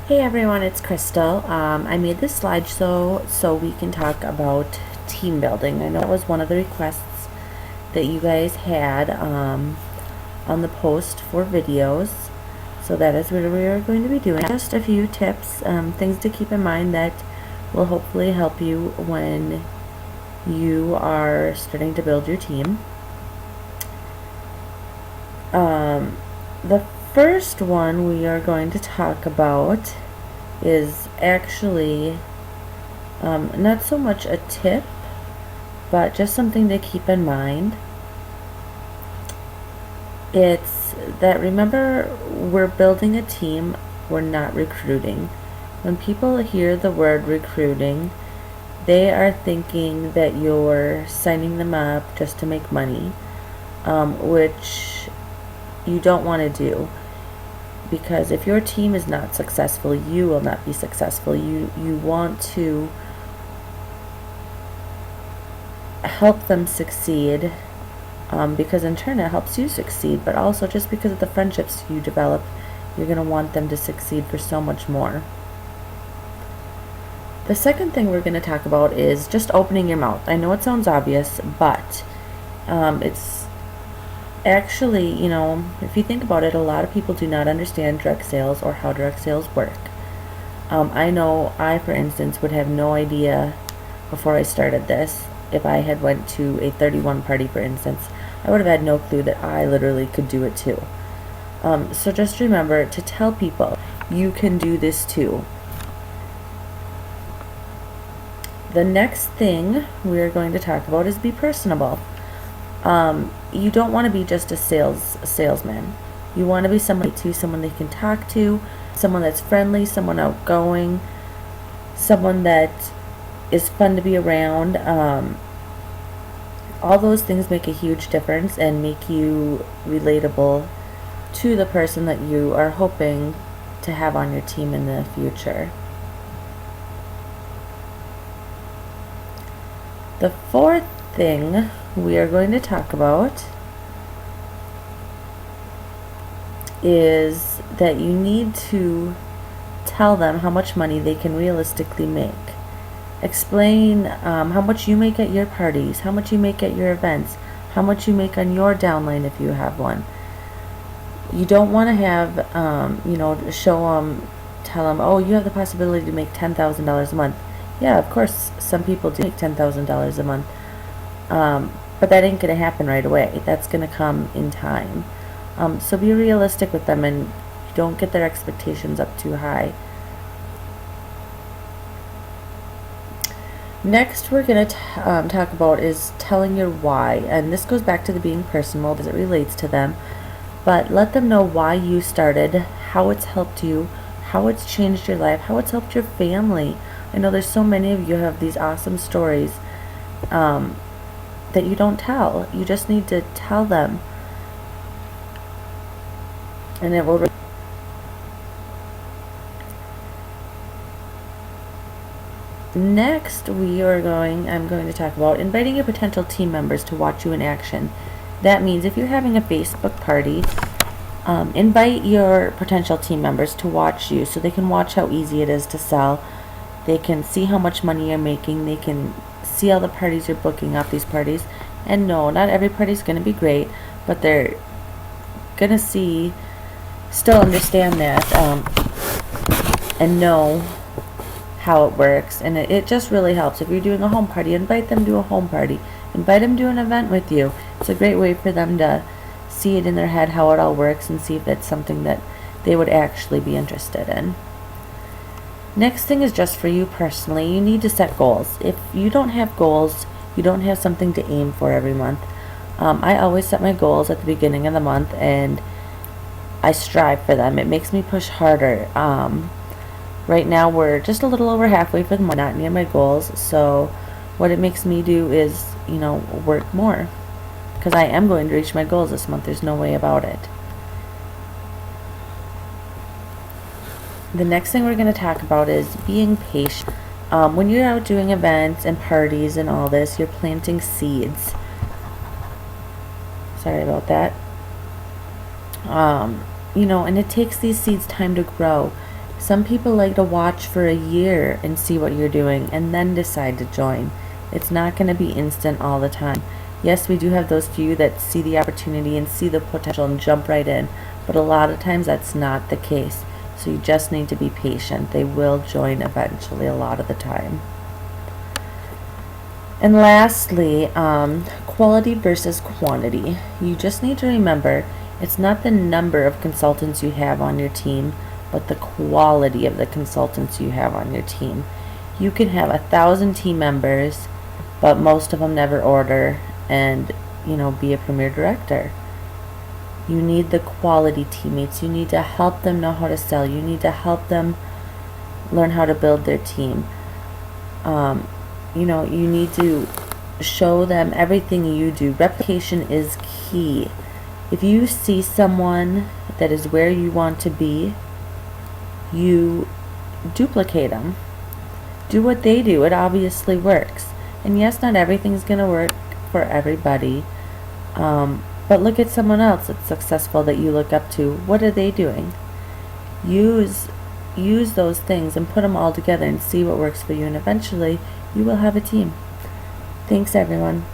Hey everyone, it's Crystal. I made this slideshow so we can talk about team building. I know that was one of the requests that you guys had on the post for videos. So that is what we are going to be doing. Just a few tips, things to keep in mind that will hopefully help you when you are starting to build your team. The first one we are going to talk about is actually not so much a tip, but just something to keep in mind. It's that, remember, we're building a team, we're not recruiting. When people hear the word recruiting, they are thinking that you're signing them up just to make money, which you don't want to do, because if your team is not successful, you will not be successful. You want to help them succeed, because in turn it helps you succeed, but also just because of the friendships you develop, you're going to want them to succeed for so much more. The second thing we're going to talk about is just opening your mouth. I know it sounds obvious, but it's actually, if you think about it, a lot of people do not understand direct sales or how direct sales work. I know I, for instance, would have no idea before I started this. If I had went to a 31 party, for instance, I would have had no clue that I literally could do it too. So just remember to tell people you can do this too. The next thing we're going to talk about is be personable. You don't want to be just a salesman. You want to be someone they can talk to, someone that's friendly, someone outgoing, someone that is fun to be around. All those things make a huge difference and make you relatable to the person that you are hoping to have on your team in the future. The fourth thing we are going to talk about is that you need to tell them how much money they can realistically make. Explain how much you make at your parties, how much you make at your events, how much you make on your downline if you have one. You don't want to have, tell them, oh, you have the possibility to make $10,000 a month. Yeah, of course, some people do make $10,000 a month. But that ain't going to happen right away. That's going to come in time. So be realistic with them and don't get their expectations up too high. Next we're going to talk about is telling your why. And this goes back to the being personal as it relates to them. But let them know why you started, how it's helped you, how it's changed your life, how it's helped your family. I know there's so many of you have these awesome stories that you don't tell. You just need to tell them, and it will. Next, I'm going to talk about inviting your potential team members to watch you in action. That means if you're having a Facebook party, invite your potential team members to watch you so they can watch how easy it is to sell. They can see how much money you're making. They can see all the parties you're booking off these parties. And no, not every party's going to be great, but they're going to still understand that, and know how it works. And it just really helps. If you're doing a home party, invite them to a home party. Invite them to an event with you. It's a great way for them to see it in their head how it all works and see if it's something that they would actually be interested in. Next thing is just for you personally. You need to set goals. If you don't have goals, you don't have something to aim for every month. I always set my goals at the beginning of the month and I strive for them. It makes me push harder. Right now we're just a little over halfway for the month, not near my goals. So what it makes me do is, work more, because I am going to reach my goals this month. There's no way about it. The next thing we're going to talk about is being patient. When you're out doing events and parties and all this, you're planting seeds. Sorry about that. And it takes these seeds time to grow. Some people like to watch for a year and see what you're doing and then decide to join. It's not going to be instant all the time. Yes, we do have those few that see the opportunity and see the potential and jump right in, but a lot of times that's not the case. So you just need to be patient. They will join eventually a lot of the time. And lastly, quality versus quantity. You just need to remember it's not the number of consultants you have on your team, but the quality of the consultants you have on your team. You can have 1,000 team members, but most of them never order and, be a premier director. You need the quality teammates. You need to help them know how to sell. You need to help them learn how to build their team. You need to show them everything you do. Replication is key. If you see someone that is where you want to be, you duplicate them. Do what they do. It obviously works. And yes, not everything's going to work for everybody. But look at someone else that's successful that you look up to. What are they doing? Use those things and put them all together and see what works for you. And eventually, you will have a team. Thanks, everyone.